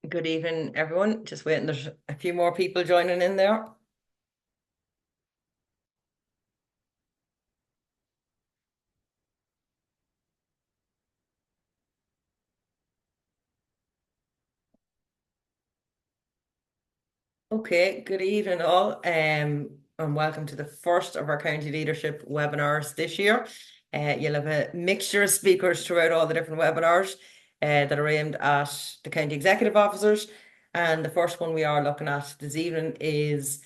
Good evening, everyone. Just waiting, there's a few more people joining in there. Okay, good evening all, and welcome to the first of our county leadership webinars this year. You'll have a mixture of speakers throughout all the different webinars that are aimed at the county executive officers. And the first one we are looking at this evening is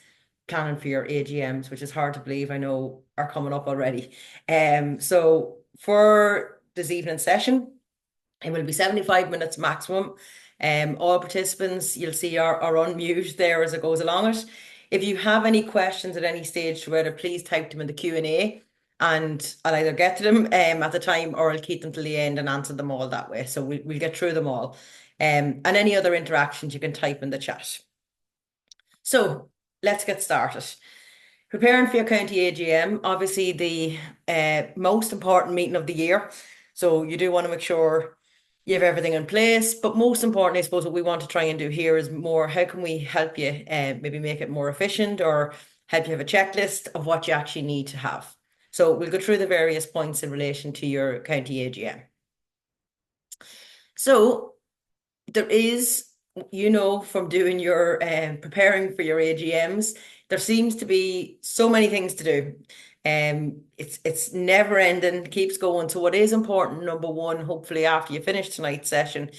planning for your AGMs, which is hard to believe, I know, are coming up already. So for this evening's session, it will be 75 minutes maximum. All participants, you'll see, are on mute there as it goes along it. If you have any questions at any stage throughout it, please type them in the Q&A and I'll either get to them at the time or I'll keep them till the end and answer them all that way. So we'll get through them all. And any other interactions you can type in the chat. So let's get started. Preparing for your county AGM, obviously the most important meeting of the year. So you do want to make sure you have everything in place. But most importantly, I suppose what we want to try and do here is more, how can we help you maybe make it more efficient or help you have a checklist of what you actually need to have. So we'll go through the various points in relation to your county AGM. So there is, from doing your preparing for your AGMs, there seems to be so many things to do. It's never ending, keeps going. So what is important, number one, hopefully after you finish tonight's session,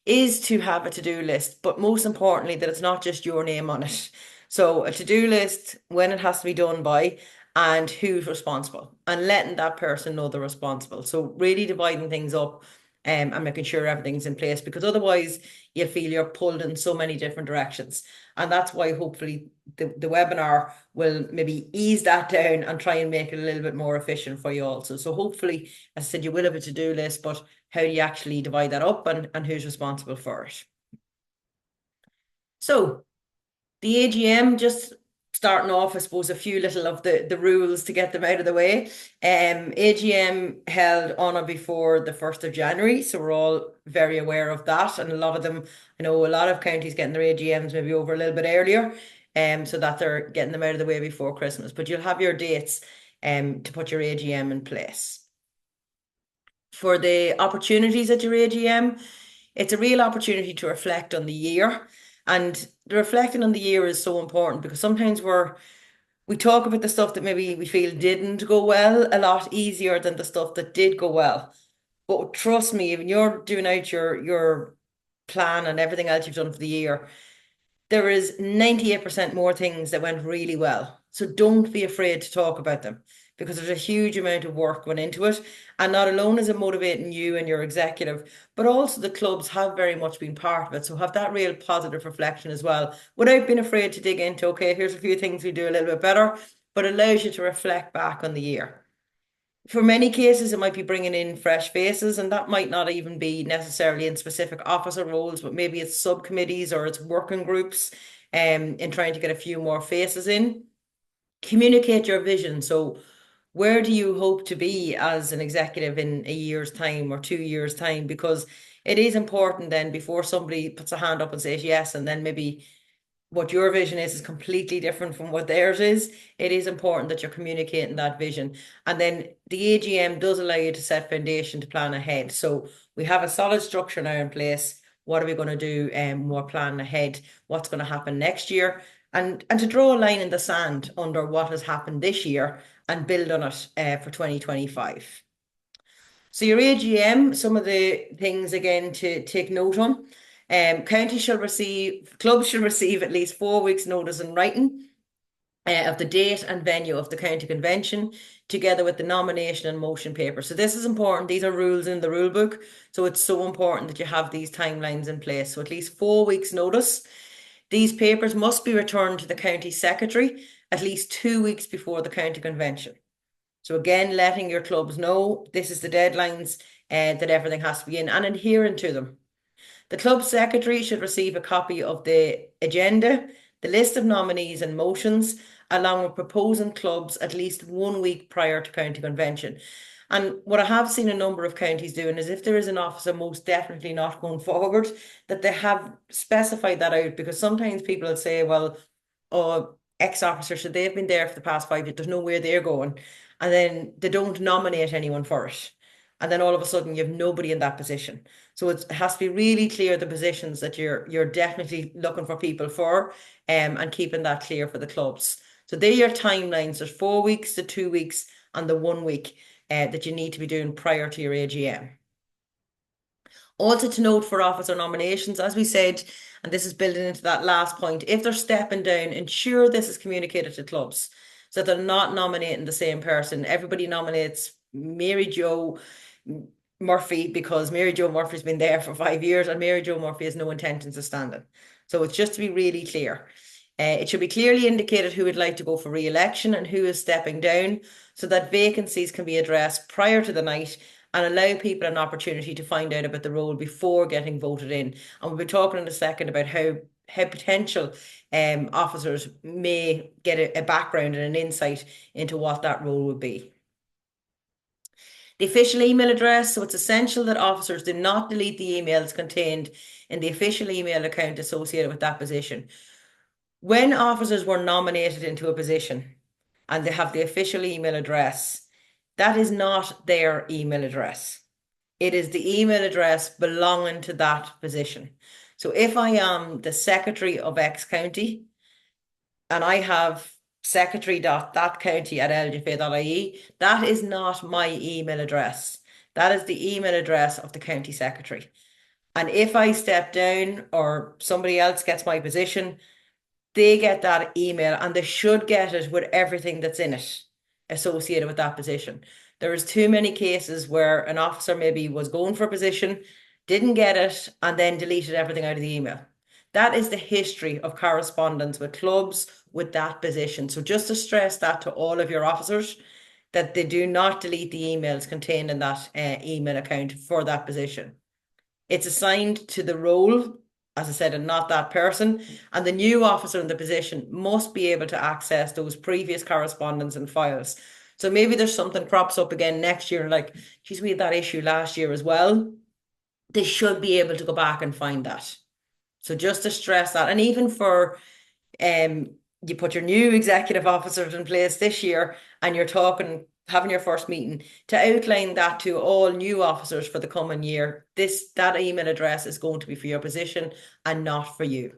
is to have a to-do list, but most importantly, that it's not just your name on it. So a to-do list, when it has to be done by, and who's responsible, and letting that person know they're responsible. So really dividing things up and making sure everything's in place, because otherwise you'll feel you're pulled in so many different directions. And that's why hopefully the webinar will maybe ease that down and try and make it a little bit more efficient for you also. So hopefully, as I said, you will have a to-do list, but how do you actually divide that up and who's responsible for it? So the AGM, just starting off, I suppose, a few little of the rules to get them out of the way. AGM held on or before the 1st of January, so we're all very aware of that. And a lot of them, I know a lot of counties getting their AGMs maybe over a little bit earlier, so that they're getting them out of the way before Christmas. But you'll have your dates to put your AGM in place. For the opportunities at your AGM, it's a real opportunity to reflect on the year. And the reflecting on the year is so important because sometimes we talk about the stuff that maybe we feel didn't go well a lot easier than the stuff that did go well. But trust me, when you're doing out your plan and everything else you've done for the year, there is 98% more things that went really well. So don't be afraid to talk about them because there's a huge amount of work went into it. And not alone is it motivating you and your executive, but also the clubs have very much been part of it. So have that real positive reflection as well, without being afraid to dig into, okay, here's a few things we do a little bit better, but it allows you to reflect back on the year. For many cases, it might be bringing in fresh faces, and that might not even be necessarily in specific officer roles, but maybe it's subcommittees or it's working groups in trying to get a few more faces in. Communicate your vision. So where do you hope to be as an executive in a year's time or 2 years' time? Because it is important then before somebody puts a hand up and says yes, and then maybe what your vision is completely different from what theirs is, it is important that you're communicating that vision. And then the AGM does allow you to set foundation to plan ahead. So we have a solid structure now in place. What are we going to do more plan ahead? What's going to happen next year? And to draw a line in the sand under what has happened this year and build on it for 2025. So your AGM, some of the things again to take note on. Clubs shall receive at least 4 weeks' notice in writing of the date and venue of the county convention, together with the nomination and motion paper. So this is important. These are rules in the rule book. So it's so important that you have these timelines in place. So at least 4 weeks' notice. These papers must be returned to the county secretary at least 2 weeks before the county convention. So again, letting your clubs know this is the deadlines that everything has to be in and adhering to them. The club secretary should receive a copy of the agenda, the list of nominees and motions, along with proposing clubs at least 1 week prior to county convention. And what I have seen a number of counties doing is if there is an officer most definitely not going forward, that they have specified that out, because sometimes people will say, well, oh, ex-officer, should they have been there for the past 5 years? There's nowhere they're going. And then they don't nominate anyone for it. And then all of a sudden you have nobody in that position. So it has to be really clear the positions that you're definitely looking for people for, and keeping that clear for the clubs. So they're your timelines. There's 4 weeks, the 2 weeks, and the 1 week that you need to be doing prior to your AGM. Also to note for officer nominations, as we said, and this is building into that last point, if they're stepping down, ensure this is communicated to clubs so that they're not nominating the same person. Everybody nominates Mary Jo Murphy because Mary Jo Murphy's been there for 5 years and Mary Jo Murphy has no intentions of standing. So it's just to be really clear. It should be clearly indicated who would like to go for re-election and who is stepping down so that vacancies can be addressed prior to the night and allow people an opportunity to find out about the role before getting voted in. And we'll be talking in a second about how potential officers may get a background and an insight into what that role would be. The official email address, so it's essential that officers do not delete the emails contained in the official email account associated with that position. When officers were nominated into a position and they have the official email address, that is not their email address. It is the email address belonging to that position. So if I am the secretary of X county and I have secretary.thatcounty@lgfa.ie, that is not my email address. That is the email address of the county secretary. And if I step down or somebody else gets my position, they get that email and they should get it with everything that's in it associated with that position. There is too many cases where an officer maybe was going for a position, didn't get it, and then deleted everything out of the email. That is the history of correspondence with clubs with that position. So just to stress that to all of your officers, that they do not delete the emails contained in that email account for that position. It's assigned to the role, as I said, and not that person. And the new officer in the position must be able to access those previous correspondence and files. So maybe there's something crops up again next year, like, geez, we had that issue last year as well. They should be able to go back and find that. So just to stress that, and even for you put your new executive officers in place this year and you're talking having your first meeting to outline that to all new officers for the coming year. That email address is going to be for your position and not for you.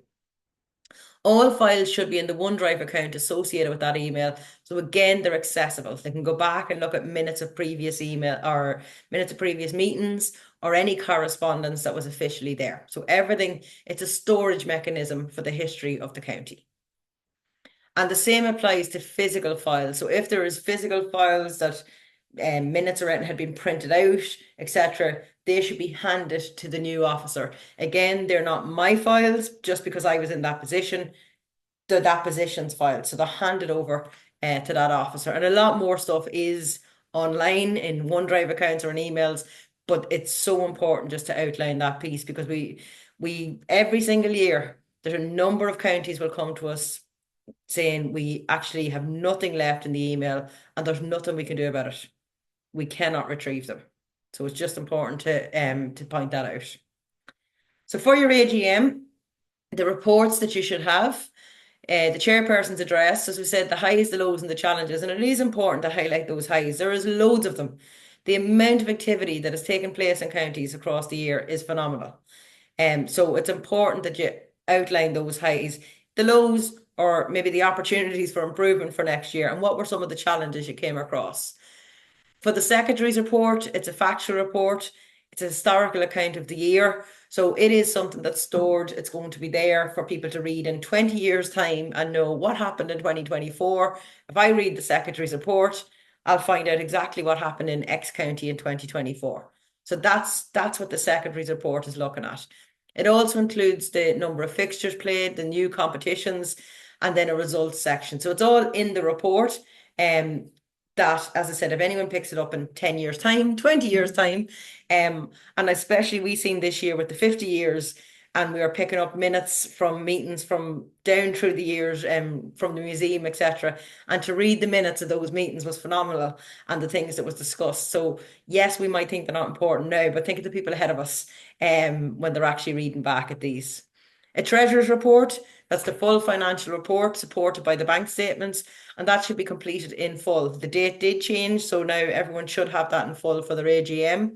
All files should be in the OneDrive account associated with that email. So again, they're accessible. They can go back and look at minutes of previous email or minutes of previous meetings or any correspondence that was officially there. So everything, it's a storage mechanism for the history of the county. And the same applies to physical files. So if there is physical files that minutes or anything had been printed out, etc., they should be handed to the new officer. Again, they're not my files just because I was in that position. They're that position's files. So they're handed over to that officer. And a lot more stuff is online in OneDrive accounts or in emails, but it's so important just to outline that piece because we every single year, there's a number of counties will come to us saying we actually have nothing left in the email and there's nothing we can do about it. We cannot retrieve them. So it's just important to point that out. So for your AGM, the reports that you should have, the chairperson's address, as we said, the highs, the lows, and the challenges. And it is important to highlight those highs. There is loads of them. The amount of activity that has taken place in counties across the year is phenomenal. So it's important that you outline those highs, the lows, or maybe the opportunities for improvement for next year, and what were some of the challenges you came across. For the secretary's report, it's a factual report. It's a historical account of the year. So it is something that's stored. It's going to be there for people to read in 20 years' time and know what happened in 2024. If I read the secretary's report, I'll find out exactly what happened in X county in 2024. So that's what the secretary's report is looking at. It also includes the number of fixtures played, the new competitions, and then a results section. So it's all in the report. That, as I said, if anyone picks it up in 10 years' time, 20 years' time, and especially we've seen this year with the 50 years and we were picking up minutes from meetings from down through the years from the museum, etc. And to read the minutes of those meetings was phenomenal, and the things that was discussed. So yes, we might think they're not important now, but think of the people ahead of us when they're actually reading back at these. A treasurer's report, that's the full financial report supported by the bank statements, and that should be completed in full. The date did change, so now everyone should have that in full for their AGM.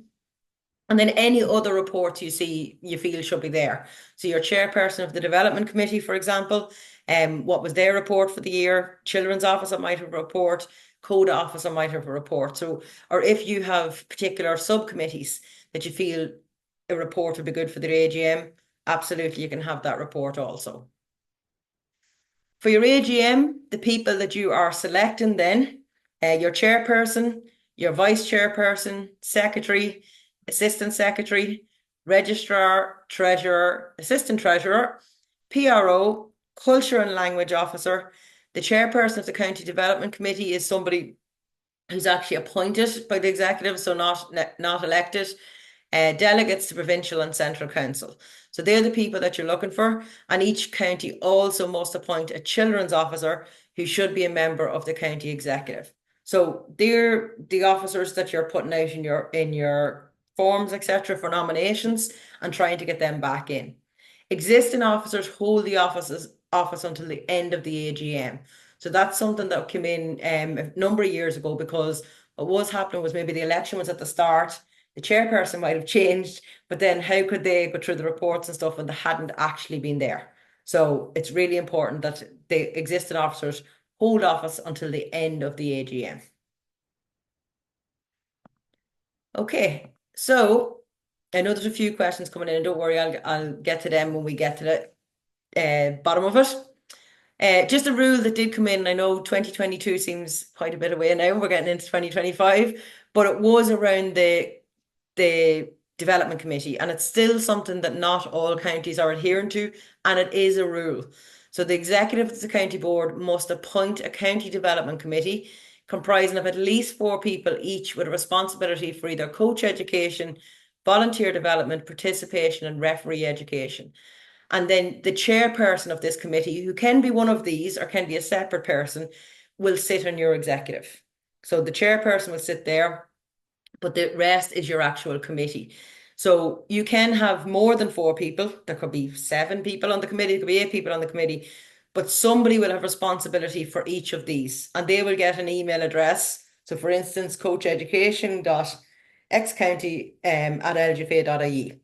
And then any other reports you see, you feel should be there. So your chairperson of the development committee, for example, what was their report for the year? Children's officer might have a report, code officer might have a report. So, or if you have particular subcommittees that you feel a report would be good for the AGM, absolutely you can have that report also. For your AGM, the people that you are selecting then, your chairperson, your vice chairperson, secretary, assistant secretary, registrar, treasurer, assistant treasurer, PRO, culture and language officer. The chairperson of the county development committee is somebody who's actually appointed by the executive, so not elected. Delegates to provincial and central council. So they're the people that you're looking for. And each county also must appoint a children's officer who should be a member of the county executive. So they're the officers that you're putting out in your forms, etc., for nominations and trying to get them back in. Existing officers hold the office until the end of the AGM. So that's something that came in a number of years ago, because what was happening was maybe the election was at the start, the chairperson might have changed, but then how could they go through the reports and stuff when they hadn't actually been there? So it's really important that the existing officers hold office until the end of the AGM. Okay, so I know there's a few questions coming in. Don't worry, I'll get to them when we get to the bottom of it. Just a rule that did come in. I know 2022 seems quite a bit away now. We're getting into 2025, but it was around the development committee, and it's still something that not all counties are adhering to, and it is a rule. So the executive of the county board must appoint a county development committee comprising of at least 4 people each, with a responsibility for either coach education, volunteer development, participation, and referee education. And then the chairperson of this committee, who can be one of these or can be a separate person, will sit on your executive. So the chairperson will sit there, but the rest is your actual committee. So you can have more than 4 people. There could be 7 people on the committee, there could be 8 people on the committee, but somebody will have responsibility for each of these, and they will get an email address. So for instance, coacheducation.xcounty@lgfa.ie.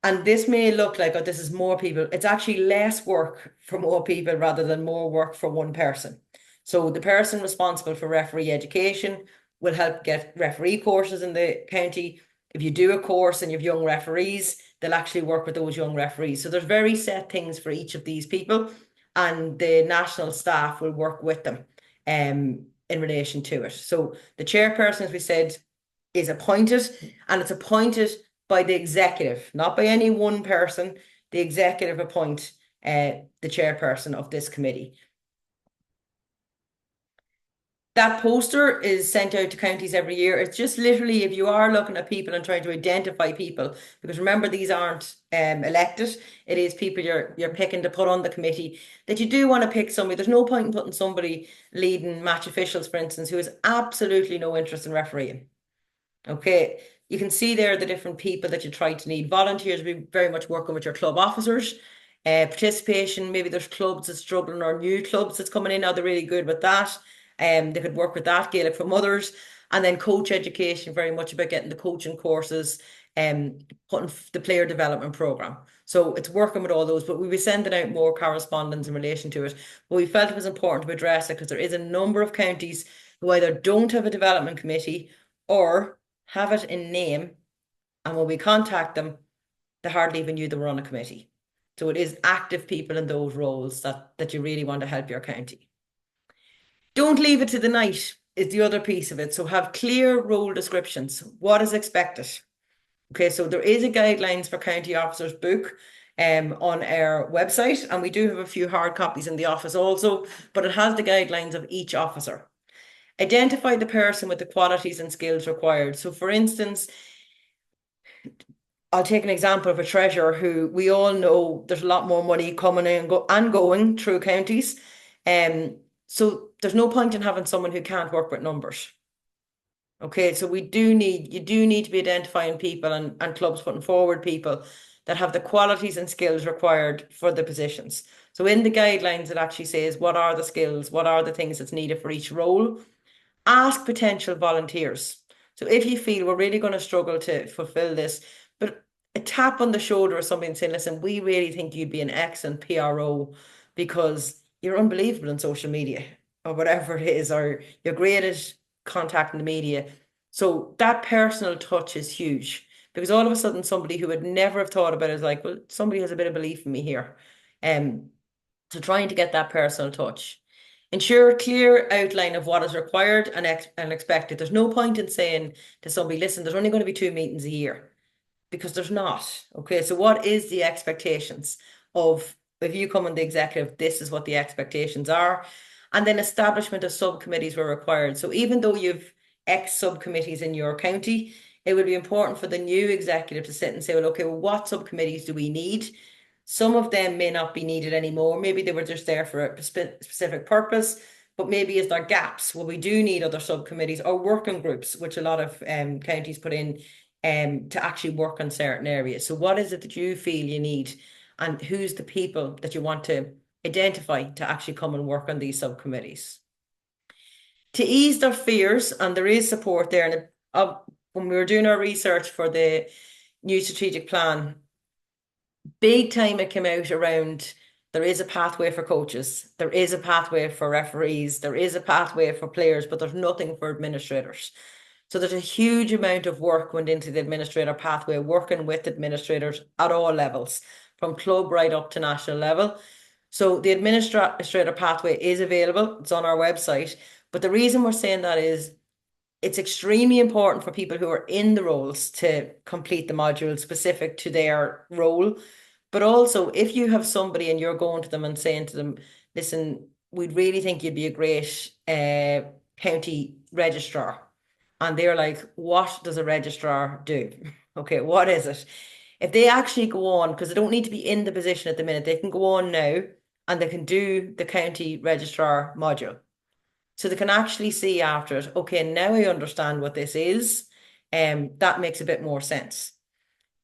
And this may look like, oh, this is more people. It's actually less work for more people rather than more work for one person. So the person responsible for referee education will help get referee courses in the county. If you do a course and you have young referees, they'll actually work with those young referees. So there's very set things for each of these people, and the national staff will work with them in relation to it. So the chairperson, as we said, is appointed, and it's appointed by the executive, not by any one person. The executive appoint the chairperson of this committee. That poster is sent out to counties every year. It's just literally, if you are looking at people and trying to identify people, because remember, these aren't elected. It is people you're picking to put on the committee, that you do want to pick somebody. There's no point in putting somebody leading match officials, for instance, who has absolutely no interest in refereeing. Okay, you can see there the different people that you try to need. Volunteers will be very much working with your club officers. Participation, maybe there's clubs that's struggling or new clubs that's coming in now, they're really good with that. They could work with that, Gaelic for Mothers. And then coach education, very much about getting the coaching courses and putting the player development program. So it's working with all those, but we'll be sending out more correspondence in relation to it. But we felt it was important to address it because there is a number of counties who either don't have a development committee or have it in name, and when we contact them, they hardly even knew they were on a committee. So it is active people in those roles that you really want to help your county. Don't leave it to the night is the other piece of it. So have clear role descriptions. What is expected? Okay, so there is a guidelines for county officers book on our website, and we do have a few hard copies in the office also, but it has the guidelines of each officer. Identify the person with the qualities and skills required. So for instance, I'll take an example of a treasurer who we all know there's a lot more money coming in and going through counties. Um, so there's no point in having someone who can't work with numbers. Okay, so you do need to be identifying people and clubs putting forward people that have the qualities and skills required for the positions. So in the guidelines, it actually says what are the skills, what are the things that's needed for each role. Ask potential volunteers. So if you feel we're really going to struggle to fulfill this, but a tap on the shoulder or something saying, listen, we really think you'd be an excellent PRO because you're unbelievable on social media or whatever it is, or you're great at contacting the media. So that personal touch is huge because all of a sudden somebody who would never have thought about it is like, well, somebody has a bit of belief in me here. So trying to get that personal touch. Ensure a clear outline of what is required and expected. There's no point in saying to somebody, listen, there's only going to be 2 meetings a year because there's not. Okay, so what is the expectations of if you come in the executive, this is what the expectations are. And then establishment of subcommittees were required. So even though you've X subcommittees in your county, it would be important for the new executive to sit and say, well, okay, well, what subcommittees do we need? Some of them may not be needed anymore. Maybe they were just there for a specific purpose, but maybe is there gaps? Well, we do need other subcommittees or working groups, which a lot of counties put in to actually work on certain areas. So what is it that you feel you need? And who's the people that you want to identify to actually come and work on these subcommittees? To ease their fears, and there is support there. And when we were doing our research for the new strategic plan, big time it came out around there is a pathway for coaches, there is a pathway for referees, there is a pathway for players, but there's nothing for administrators. So there's a huge amount of work went into the administrator pathway, working with administrators at all levels, from club right up to national level. So the administrator pathway is available. It's on our website. But the reason we're saying that is it's extremely important for people who are in the roles to complete the module specific to their role. But also, if you have somebody and you're going to them and saying to them, listen, we'd really think you'd be a great county registrar. And they're like, what does a registrar do? Okay, what is it? If they actually go on, because they don't need to be in the position at the minute, they can go on now and they can do the county registrar module. So they can actually see after it, okay, now I understand what this is. That makes a bit more sense.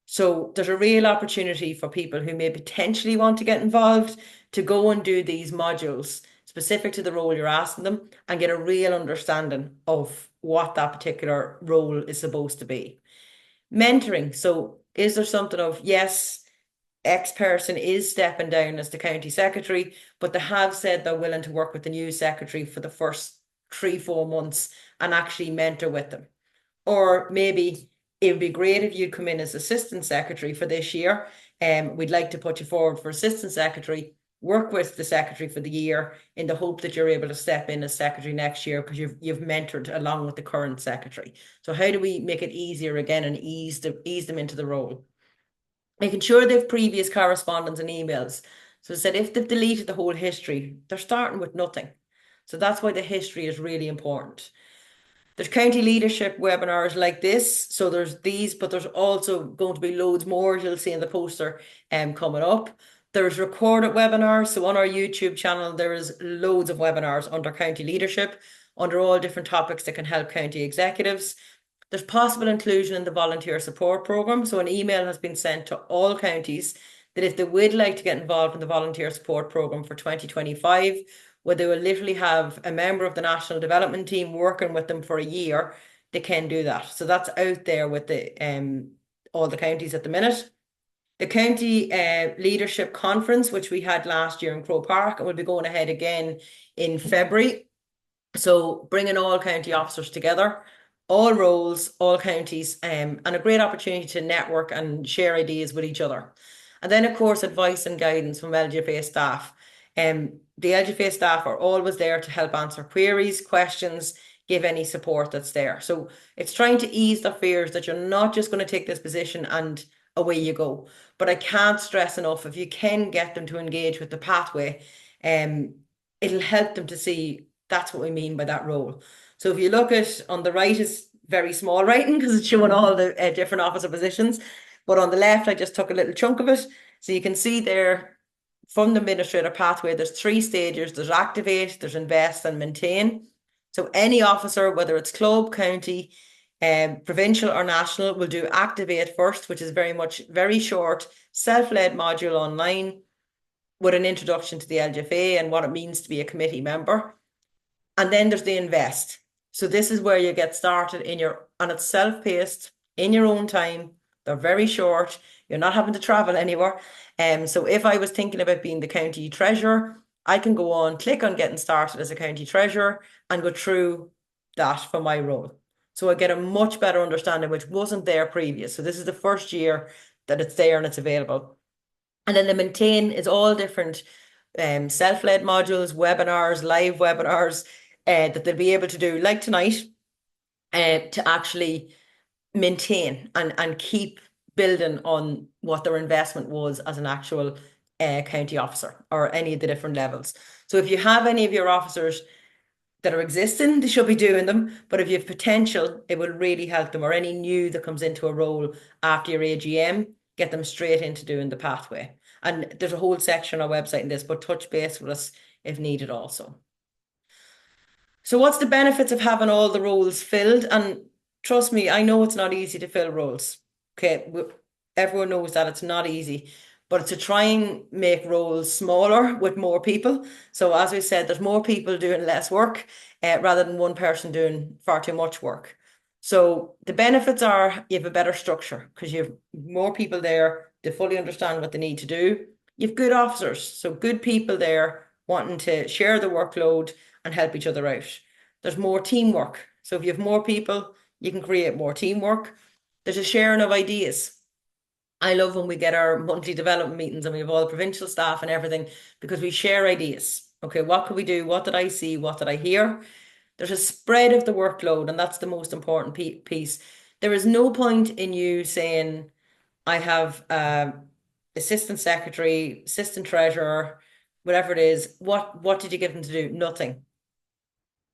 So there's a real opportunity for people who may potentially want to get involved to go and do these modules specific to the role you're asking them and get a real understanding of what that particular role is supposed to be. Mentoring. So is there something of, yes, X person is stepping down as the county secretary, but they have said they're willing to work with the new secretary for the first 3, 4 months and actually mentor with them. Or maybe it would be great if you'd come in as assistant secretary for this year. We'd like to put you forward for assistant secretary, work with the secretary for the year in the hope that you're able to step in as secretary next year because you've mentored along with the current secretary. So how do we make it easier again and ease them into the role? Making sure they've previous correspondence and emails. So I said if they've deleted the whole history, they're starting with nothing. So that's why the history is really important. There's county leadership webinars like this. So there's these, but there's also going to be loads more you'll see in the poster coming up. There's recorded webinars. So on our YouTube channel, there is loads of webinars under county leadership, under all different topics that can help county executives. There's possible inclusion in the volunteer support programme. So an email has been sent to all counties that if they would like to get involved in the volunteer support programme for 2025, where they will literally have a member of the national development team working with them for a year, they can do that. So that's out there with the all the counties at the minute. The county leadership conference, which we had last year in Croke Park, and will be going ahead again in February. So bringing all county officers together, all roles, all counties, and a great opportunity to network and share ideas with each other. And then, of course, advice and guidance from LGFA staff. The LGFA staff are always there to help answer queries, questions, give any support that's there. So it's trying to ease the fears that you're not just going to take this position and away you go. But I can't stress enough, if you can get them to engage with the pathway, it'll help them to see that's what we mean by that role. So if you look at on the right is very small writing because it's showing all the different officer positions. But on the left, I just took a little chunk of it. So you can see there from the administrator pathway, there's three stages. There's activate, there's invest and maintain. So any officer, whether it's club, county, provincial or national, will do activate first, which is very short, self-led module online with an introduction to the LGFA and what it means to be a committee member. And then there's the invest. So this is where you get started and it's self-paced in your own time. They're very short. You're not having to travel anywhere. So if I was thinking about being the county treasurer, I can go on, click on getting started as a county treasurer and go through that for my role. So I get a much better understanding, which wasn't there previous. So this is the first year that it's there and it's available. And then the maintain is all different self-led modules, webinars, live webinars that they'll be able to do, like tonight, to actually maintain and keep building on what their investment was as an actual county officer or any of the different levels. So if you have any of your officers that are existing, they should be doing them. But if you have potential, it will really help them, or any new that comes into a role after your AGM, get them straight into doing the pathway. And there's a whole section on our website in this, but touch base with us if needed also. So what's the benefits of having all the roles filled? And trust me, I know it's not easy to fill roles. Okay, everyone knows that it's not easy, but to try and make roles smaller with more people. So as we said, there's more people doing less work rather than one person doing far too much work. So the benefits are you have a better structure because you have more people there to fully understand what they need to do. You have good officers, so good people there wanting to share the workload and help each other out. There's more teamwork. So if you have more people, you can create more teamwork. There's a sharing of ideas. I love when we get our monthly development meetings and we have all the provincial staff and everything because we share ideas. Okay, what could we do? What did I see? What did I hear? There's a spread of the workload, and that's the most important piece. There is no point in you saying, I have assistant secretary, assistant treasurer, whatever it is. What did you give them to do? Nothing.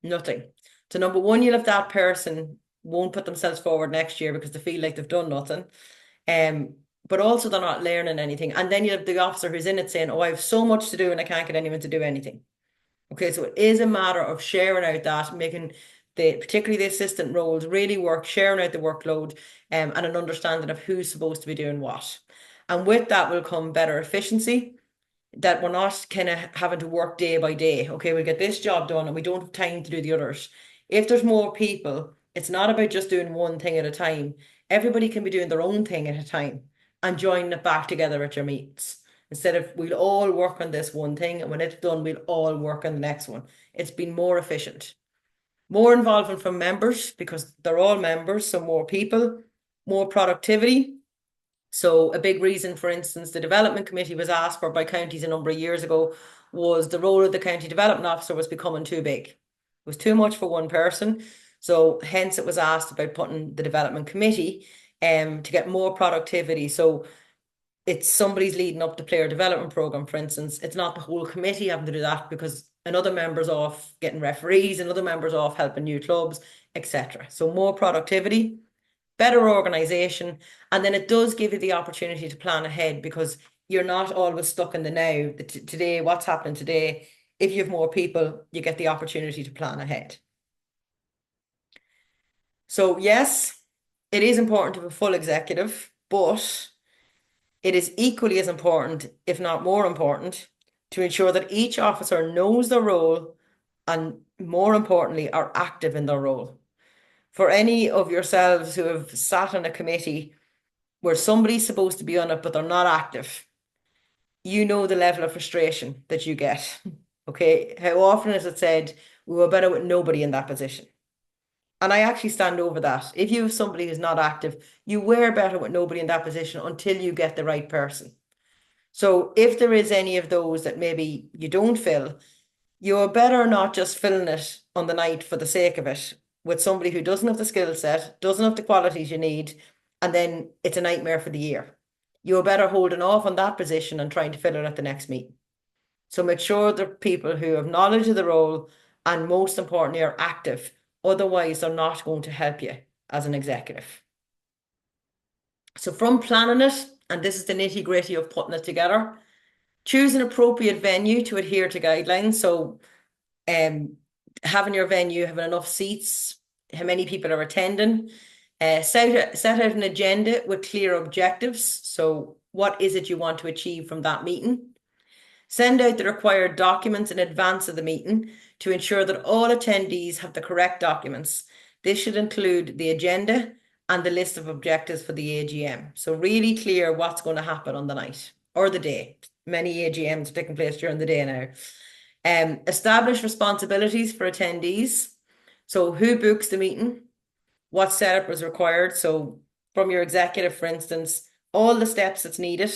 Nothing. So number one, you'll have that person won't put themselves forward next year because they feel like they've done nothing. Um, but also they're not learning anything. And then you have the officer who's in it saying, oh, I have so much to do and I can't get anyone to do anything. Okay, so it is a matter of sharing out that, making particularly the assistant roles really work, sharing out the workload, and an understanding of who's supposed to be doing what. And with that will come better efficiency, that we're not kind of having to work day by day. Okay, we'll get this job done and we don't have time to do the others. If there's more people, it's not about just doing one thing at a time. Everybody can be doing their own thing at a time and joining it back together at your meets. Instead of we'll all work on this one thing and when it's done, we'll all work on the next one. It's been more efficient. More involvement from members because they're all members, so more people, more productivity. So a big reason, for instance, the development committee was asked for by counties a number of years ago was the role of the county development officer was becoming too big. It was too much for one person. So hence it was asked about putting the development committee to get more productivity. So it's somebody's leading up the player development program, for instance. It's not the whole committee having to do that because another member's off getting referees, another member's off helping new clubs, etc. So more productivity, better organization, and then it does give you the opportunity to plan ahead because you're not always stuck in the now, today, what's happening today. If you have more people, you get the opportunity to plan ahead. So yes, it is important to have a full executive, but it is equally as important, if not more important, to ensure that each officer knows their role and, more importantly, are active in their role. For any of yourselves who have sat on a committee where somebody's supposed to be on it, but they're not active, you know the level of frustration that you get. Okay, how often is it said, we were better with nobody in that position? And I actually stand over that. If you have somebody who's not active, you were better with nobody in that position until you get the right person. So if there is any of those that maybe you don't fill, you're better not just filling it on the night for the sake of it with somebody who doesn't have the skill set, doesn't have the qualities you need, and then it's a nightmare for the year. You're better holding off on that position and trying to fill it at the next meeting. So make sure they're people who have knowledge of the role and most importantly are active. Otherwise, they're not going to help you as an executive. So from planning it, and this is the nitty-gritty of putting it together, choose an appropriate venue to adhere to guidelines. So um, having your venue, having enough seats, how many people are attending, set out an agenda with clear objectives. So what is it you want to achieve from that meeting? Send out the required documents in advance of the meeting to ensure that all attendees have the correct documents. This should include the agenda and the list of objectives for the AGM. So really clear what's going to happen on the night or the day. Many AGMs are taking place during the day now. Establish responsibilities for attendees. So who books the meeting? What setup is required? So from your executive, for instance, all the steps that's needed,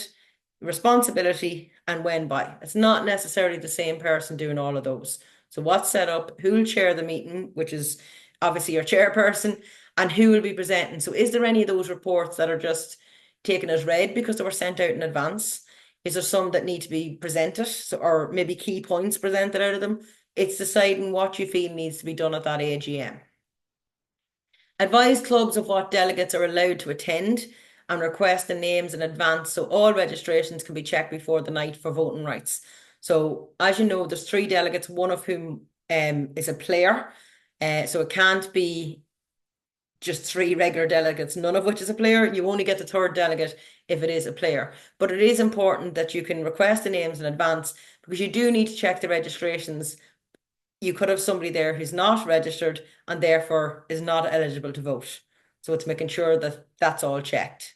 responsibility, and when by. It's not necessarily the same person doing all of those. So what's set up, who will chair the meeting, which is obviously your chairperson, and who will be presenting. So is there any of those reports that are just taken as read because they were sent out in advance? Is there some that need to be presented, so, or maybe key points presented out of them? It's deciding what you feel needs to be done at that AGM. Advise clubs of what delegates are allowed to attend and request the names in advance so all registrations can be checked before the night for voting rights. So as you know, there's 3 delegates, one of whom is a player. So it can't be just 3 regular delegates, none of which is a player. You only get the 3rd delegate if it is a player. But it is important that you can request the names in advance because you do need to check the registrations. You could have somebody there who's not registered and therefore is not eligible to vote. So it's making sure that that's all checked.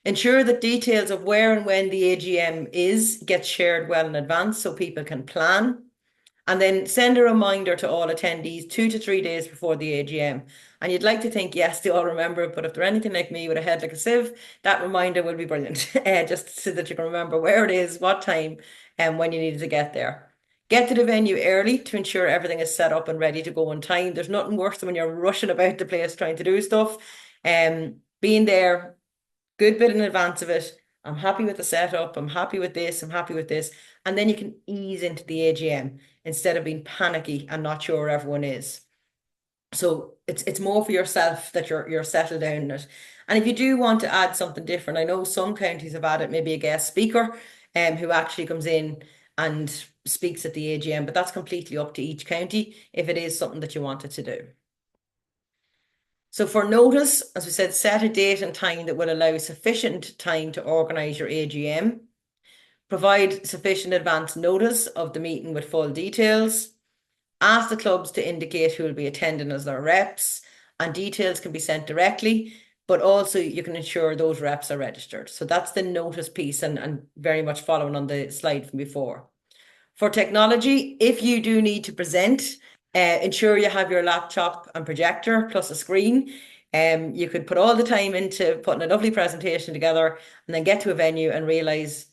Ensure that details of where and when the AGM is get shared well in advance so people can plan. And then send a reminder to all attendees 2 to 3 days before the AGM. And you'd like to think, yes, they all remember it, but if they're anything like me with a head like a sieve, that reminder will be brilliant, just so that you can remember where it is, what time, and when you needed to get there. Get to the venue early to ensure everything is set up and ready to go on time. There's nothing worse than when you're rushing about the place trying to do stuff. Being there good bit in advance of it. I'm happy with the setup. I'm happy with this. I'm happy with this. And then you can ease into the AGM instead of being panicky and not sure where everyone is. So it's more for yourself that you're settled down in it. And if you do want to add something different, I know some counties have added maybe a guest speaker who actually comes in and speaks at the AGM, but that's completely up to each county if it is something that you wanted to do. So for notice, as we said, set a date and time that will allow sufficient time to organise your AGM. Provide sufficient advance notice of the meeting with full details. Ask the clubs to indicate who will be attending as their reps, and details can be sent directly, but also you can ensure those reps are registered. So that's the notice piece and very much following on the slide from before. For technology, if you do need to present, ensure you have your laptop and projector plus a screen. You could put all the time into putting a lovely presentation together and then get to a venue and realise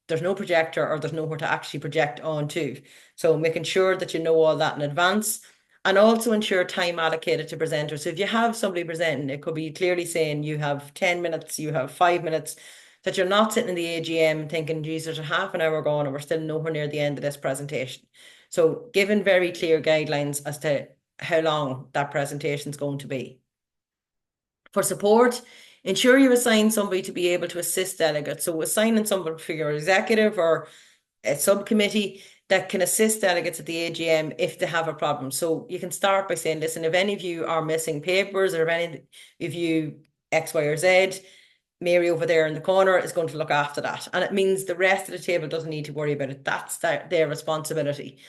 there's no projector or there's nowhere to actually project onto. So making sure that you know all that in advance and also ensure time allocated to presenters. So if you have somebody presenting, it could be clearly saying you have 10 minutes, you have 5 minutes, that you're not sitting in the AGM thinking, geez, there's a half an hour gone and we're still nowhere near the end of this presentation. So given very clear guidelines as to how long that presentation is going to be. For support, ensure you assign somebody to be able to assist delegates. So assigning somebody for your executive or a subcommittee that can assist delegates at the AGM if they have a problem. So you can start by saying, listen, if any of you are missing papers or if any of you X, Y, or Z, Mary over there in the corner is going to look after that. And it means the rest of the table doesn't need to worry about it. That's their responsibility.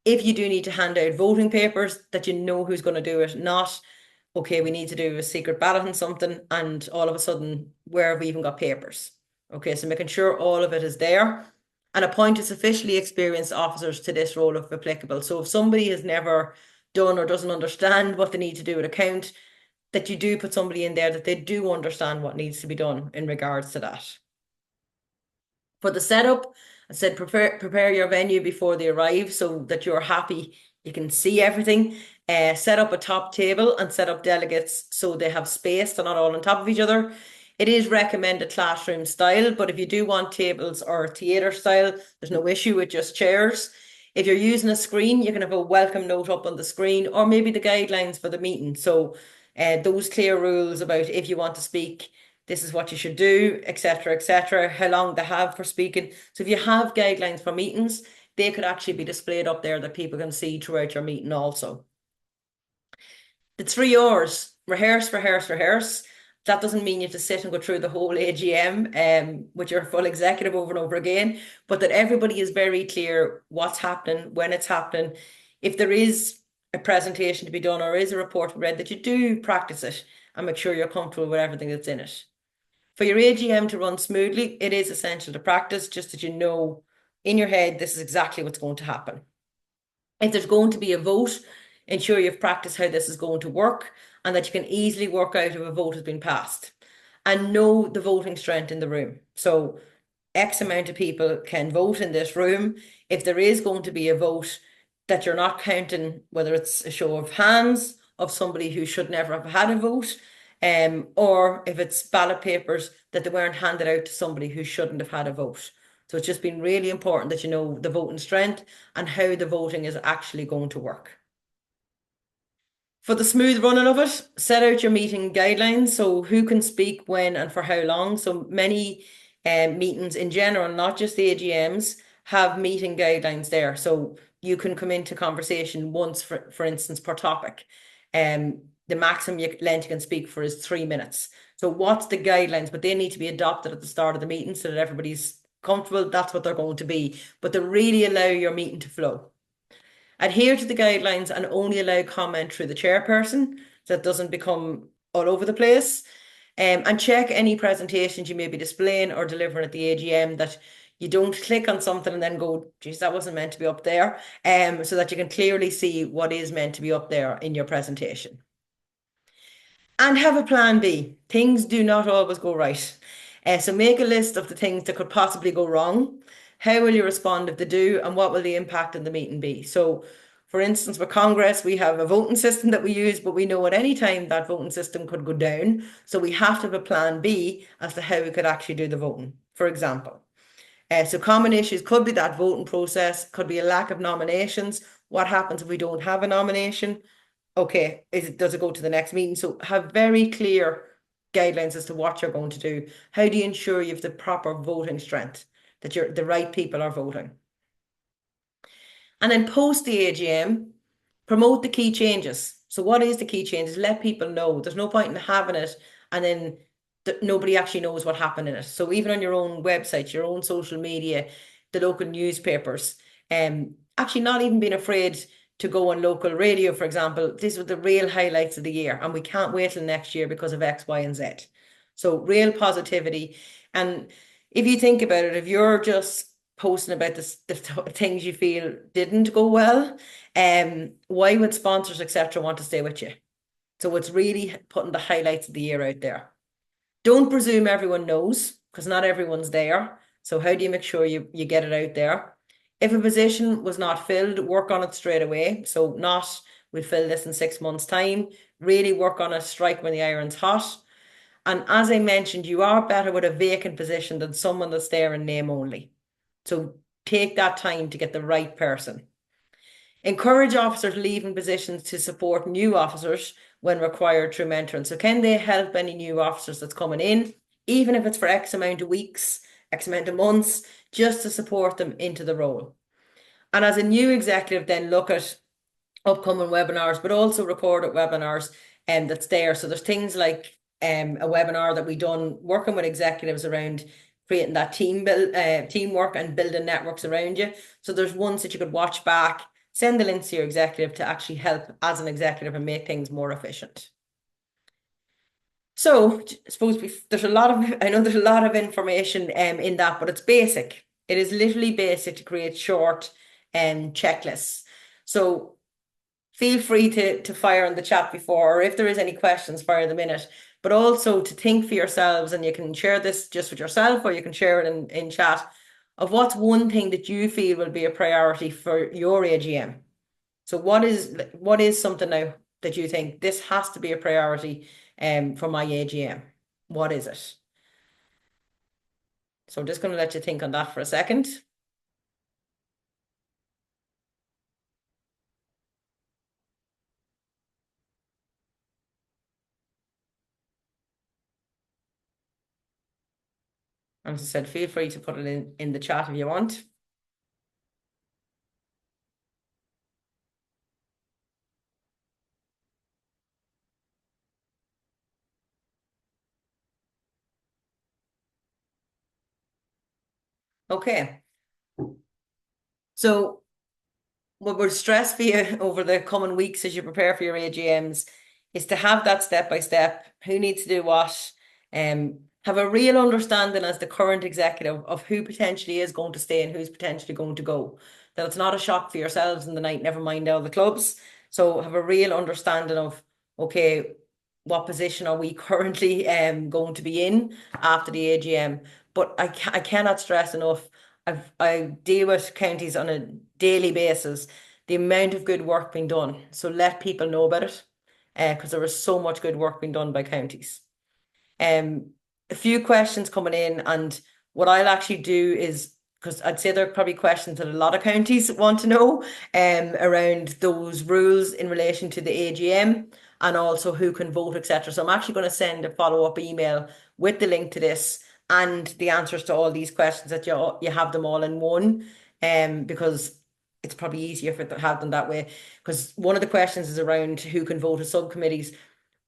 If you do need to hand out voting papers, that you know who's going to do it, not, okay, we need to do a secret ballot and something, and all of a sudden, where have we even got papers? Okay, so making sure all of it is there and appoint a sufficiently experienced officers to this role if applicable. So if somebody has never done or doesn't understand what they need to do with account, that you do put somebody in there that they do understand what needs to be done in regards to that. For the setup, I said prepare your venue before they arrive so that you're happy, you can see everything. Set up a top table and set up delegates so they have space, they're not all on top of each other. It is recommended classroom style, but if you do want tables or theatre style, there's no issue with just chairs. If you're using a screen, you can have a welcome note up on the screen or maybe the guidelines for the meeting. So those clear rules about if you want to speak, this is what you should do, etc., how long they have for speaking. So if you have guidelines for meetings, they could actually be displayed up there that people can see throughout your meeting also. The 3 hours, rehearse, rehearse, rehearse. That doesn't mean you have to sit and go through the whole AGM with your full executive over and over again, but that everybody is very clear what's happening, when it's happening. If there is a presentation to be done or is a report to be read, that you do practice it and make sure you're comfortable with everything that's in it. For your AGM to run smoothly, it is essential to practice, just that you know in your head this is exactly what's going to happen. If there's going to be a vote, ensure you've practiced how this is going to work and that you can easily work out if a vote has been passed. And know the voting strength in the room. So X amount of people can vote in this room. If there is going to be a vote, that you're not counting whether it's a show of hands of somebody who should never have had a vote, or if it's ballot papers that they weren't handed out to somebody who shouldn't have had a vote. So it's just been really important that you know the voting strength and how the voting is actually going to work. For the smooth running of it, set out your meeting guidelines. So who can speak when and for how long. So many meetings in general, not just the AGMs, have meeting guidelines there. So you can come into conversation once, for instance, per topic. The maximum length you can speak for is 3 minutes. So what's the guidelines? But they need to be adopted at the start of the meeting so that everybody's comfortable. That's what they're going to be. But they really allow your meeting to flow. Adhere to the guidelines and only allow comment through the chairperson so it doesn't become all over the place. And check any presentations you may be displaying or delivering at the AGM, that you don't click on something and then go, geez, that wasn't meant to be up there. So that you can clearly see what is meant to be up there in your presentation. And have a plan B. Things do not always go right. So make a list of the things that could possibly go wrong. How will you respond if they do, and what will the impact in the meeting be? So, for instance, with Congress, we have a voting system that we use, but we know at any time that voting system could go down. So we have to have a plan B as to how we could actually do the voting, for example. So common issues could be that voting process, could be a lack of nominations. What happens if we don't have a nomination? Okay, does it go to the next meeting? So have very clear guidelines as to what you're going to do. How do you ensure you have the proper voting strength, that the right people are voting? And then post the AGM, promote the key changes. So what is the key changes? Let people know. There's no point in having it and then nobody actually knows what happened in it. So even on your own website, your own social media, the local newspapers, actually not even being afraid to go on local radio, for example. These were the real highlights of the year, and we can't wait till next year because of X, Y, and Z. So real positivity. And if you think about it, if you're just posting about the things you feel didn't go well, why would sponsors, etc., want to stay with you? So it's really putting the highlights of the year out there. Don't presume everyone knows, because not everyone's there. So how do you make sure you get it out there? If a position was not filled, work on it straight away. So not, we'll fill this in 6 months' time. Really work on it, strike when the iron's hot. And as I mentioned, you are better with a vacant position than someone that's there in name only. So take that time to get the right person. Encourage officers leaving positions to support new officers when required through mentoring. So can they help any new officers that's coming in, even if it's for X amount of weeks, X amount of months, just to support them into the role. And as a new executive, then look at upcoming webinars, but also recorded webinars that's there. So there's things like a webinar that we done working with executives around creating that teamwork and building networks around you. So there's ones that you could watch back, send the links to your executive to actually help as an executive and make things more efficient. So I suppose there's a lot of, I know there's a lot of information in that, but it's basic. It is literally basic to create short checklists. So feel free to fire in the chat before, or if there is any questions, fire them in it. But also to think for yourselves, and you can share this just with yourself, or you can share it in chat, of what's one thing that you feel will be a priority for your AGM. So what is something now that you think this has to be a priority for my AGM? What is it? So I'm just going to let you think on that for a second. As I said, feel free to put it in the chat if you want. Okay. So what we're stressed for you over the coming weeks as you prepare for your AGMs is to have that step by step, who needs to do what, have a real understanding as the current executive of who potentially is going to stay and who's potentially going to go. That it's not a shock for yourselves in the night, never mind all the clubs. So have a real understanding of, okay, what position are we currently going to be in after the AGM? But I cannot stress enough. I deal with counties on a daily basis, the amount of good work being done. So let people know about it, because there is so much good work being done by counties. Um, a few questions coming in, and what I'll actually do is, because I'd say there are probably questions that a lot of counties want to know, around those rules in relation to the AGM and also who can vote, etc. So I'm actually going to send a follow-up email with the link to this and the answers to all these questions that you have them all in one, because it's probably easier for to have them that way. Because one of the questions is around who can vote as subcommittees,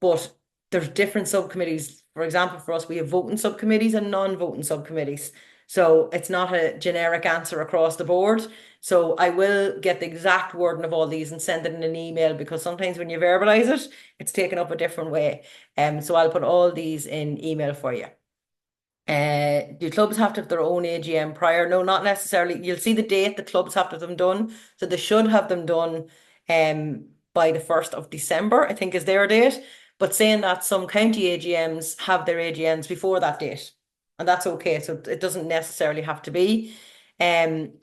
but there's different subcommittees. For example, for us, we have voting subcommittees and non-voting subcommittees. So it's not a generic answer across the board. So I will get the exact wording of all these and send it in an email, because sometimes when you verbalize it, it's taken up a different way. So I'll put all these in email for you. Do clubs have to have their own AGM prior? No, not necessarily. You'll see the date the clubs have to have them done. So they should have them done by the 1st of December, I think is their date. But saying that, some county AGMs have their AGMs before that date. And that's okay. So it doesn't necessarily have to be. Um,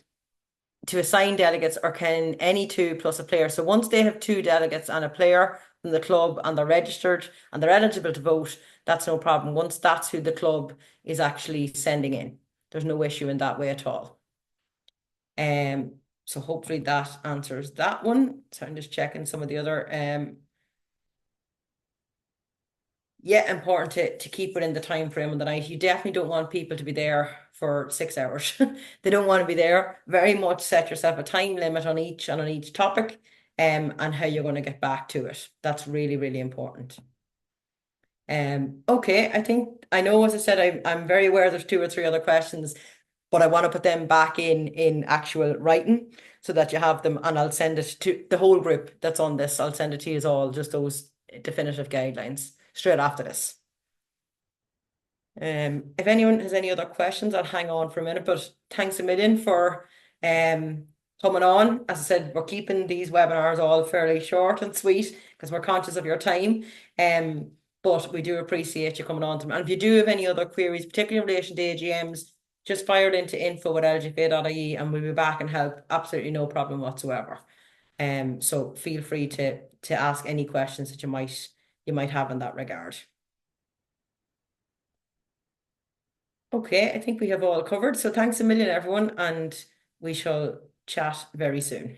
to assign delegates, or can any two plus a player. So once they have two delegates and a player from the club and they're registered and they're eligible to vote, that's no problem. Once that's who the club is actually sending in, there's no issue in that way at all. So hopefully that answers that one. So I'm just checking some of the other yeah, important to keep within the time frame of the night. You definitely don't want people to be there for 6 hours. They don't want to be there. Very much set yourself a time limit on each and on each topic, and how you're going to get back to it. That's really, really important. Okay, I think I know, as I said, I'm very aware there's two or three other questions, but I want to put them back in actual writing so that you have them, and I'll send it to the whole group that's on this. I'll send it to you all, just those definitive guidelines straight after this. If anyone has any other questions, I'll hang on for a minute, but thanks a million for coming on. As I said, we're keeping these webinars all fairly short and sweet because we're conscious of your time. But we do appreciate you coming on to them. And if you do have any other queries, particularly in relation to AGMs, just fire it into info@lgfa.ie and we'll be back and help. Absolutely no problem whatsoever. So feel free to ask any questions that you might have in that regard. Okay, I think we have all covered. So thanks a million, everyone, and we shall chat very soon.